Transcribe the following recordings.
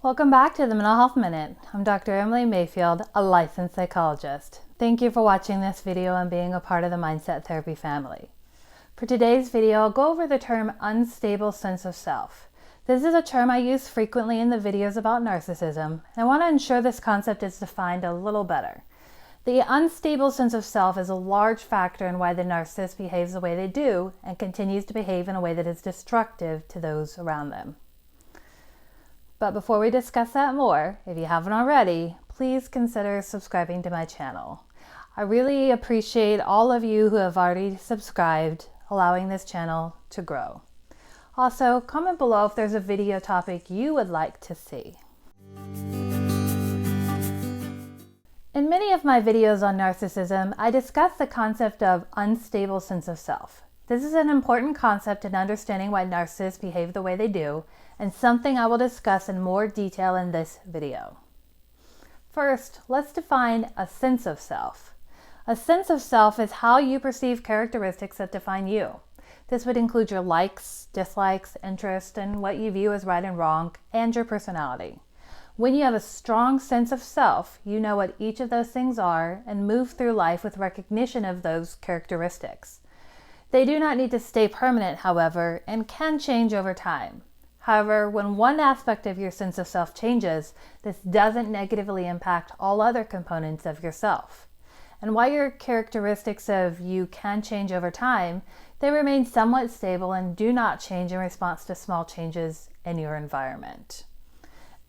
Welcome back to the Mental Health Minute. I'm Dr. Emily Mayfield, a licensed psychologist. Thank you for watching this video and being a part of the Mindset Therapy family. For today's video, I'll go over the term unstable sense of self. This is a term I use frequently in the videos about narcissism, and I want to ensure this concept is defined a little better. The unstable sense of self is a large factor in why the narcissist behaves the way they do and continues to behave in a way that is destructive to those around them. But before we discuss that more, if you haven't already, please consider subscribing to my channel. I really appreciate all of you who have already subscribed, allowing this channel to grow. Also, comment below if there's a video topic you would like to see. In many of my videos on narcissism, I discuss the concept of unstable sense of self. This is an important concept in understanding why narcissists behave the way they do, and something I will discuss in more detail in this video. First, let's define a sense of self. A sense of self is how you perceive characteristics that define you. This would include your likes, dislikes, interests, and what you view as right and wrong, and your personality. When you have a strong sense of self, you know what each of those things are and move through life with recognition of those characteristics. They do not need to stay permanent, however, and can change over time. However, when one aspect of your sense of self changes, this doesn't negatively impact all other components of yourself. And while your characteristics of you can change over time, they remain somewhat stable and do not change in response to small changes in your environment.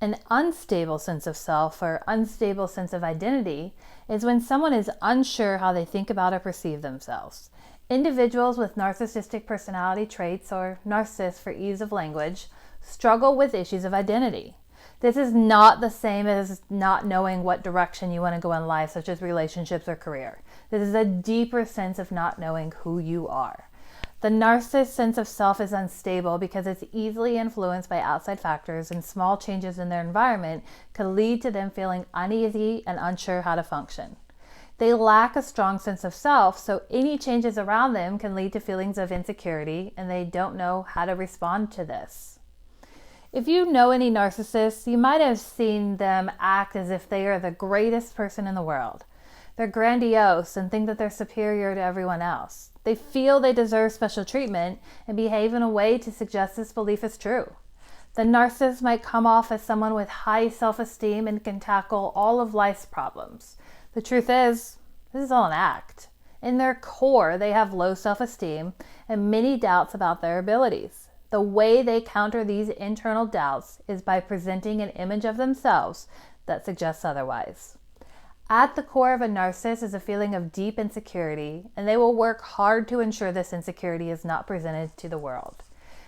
An unstable sense of self or unstable sense of identity is when someone is unsure how they think about or perceive themselves. Individuals with narcissistic personality traits, or narcissists for ease of language, struggle with issues of identity. This is not the same as not knowing what direction you want to go in life, such as relationships or career. This is a deeper sense of not knowing who you are. The narcissist's sense of self is unstable because it's easily influenced by outside factors, and small changes in their environment could lead to them feeling uneasy and unsure how to function. They lack a strong sense of self, so any changes around them can lead to feelings of insecurity, and they don't know how to respond to this. If you know any narcissists, you might have seen them act as if they are the greatest person in the world. They're grandiose and think that they're superior to everyone else. They feel they deserve special treatment and behave in a way to suggest this belief is true. The narcissist might come off as someone with high self-esteem and can tackle all of life's problems. The truth is, this is all an act. In their core, they have low self-esteem and many doubts about their abilities. The way they counter these internal doubts is by presenting an image of themselves that suggests otherwise. At the core of a narcissist is a feeling of deep insecurity, and they will work hard to ensure this insecurity is not presented to the world.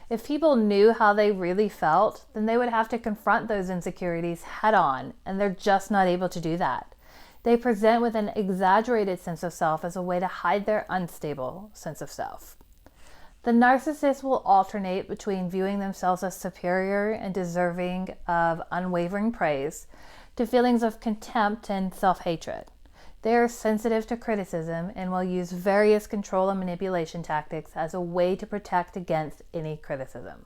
If people knew how they really felt, then they would have to confront those insecurities head on, and they're just not able to do that. They present with an exaggerated sense of self as a way to hide their unstable sense of self. The narcissist will alternate between viewing themselves as superior and deserving of unwavering praise to feelings of contempt and self-hatred. They are sensitive to criticism and will use various control and manipulation tactics as a way to protect against any criticism.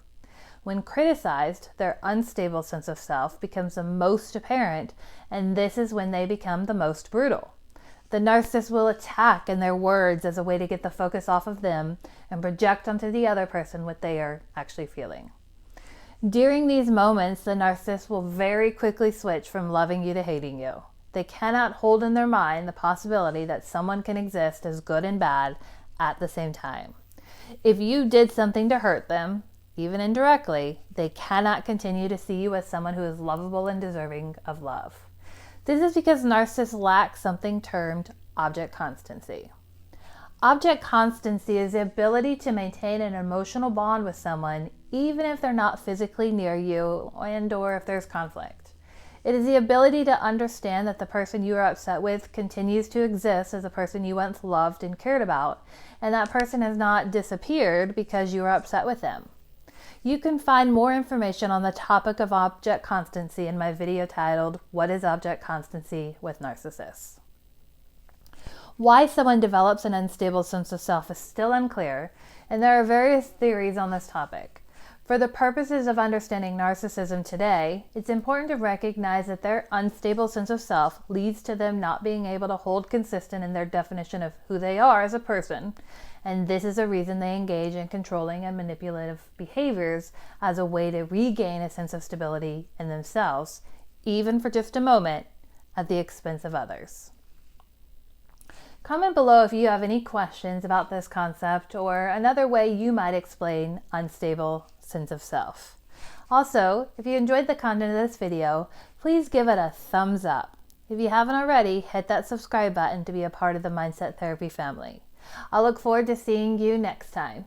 When criticized, their unstable sense of self becomes the most apparent, and this is when they become the most brutal. The narcissist will attack in their words as a way to get the focus off of them and project onto the other person what they are actually feeling. During these moments, the narcissist will very quickly switch from loving you to hating you. They cannot hold in their mind the possibility that someone can exist as good and bad at the same time. If you did something to hurt them, even indirectly, they cannot continue to see you as someone who is lovable and deserving of love. This is because narcissists lack something termed object constancy. Object constancy is the ability to maintain an emotional bond with someone even if they're not physically near you and/or if there's conflict. It is the ability to understand that the person you are upset with continues to exist as a person you once loved and cared about, and that person has not disappeared because you are upset with them. You can find more information on the topic of object constancy in my video titled, "What is Object Constancy with Narcissists?" Why someone develops an unstable sense of self is still unclear, and there are various theories on this topic. For the purposes of understanding narcissism today, it's important to recognize that their unstable sense of self leads to them not being able to hold consistent in their definition of who they are as a person, and this is a reason they engage in controlling and manipulative behaviors as a way to regain a sense of stability in themselves, even for just a moment, at the expense of others. Comment below if you have any questions about this concept or another way you might explain unstable sense of self. Also, if you enjoyed the content of this video, please give it a thumbs up. If you haven't already, hit that subscribe button to be a part of the Mindset Therapy family. I'll look forward to seeing you next time.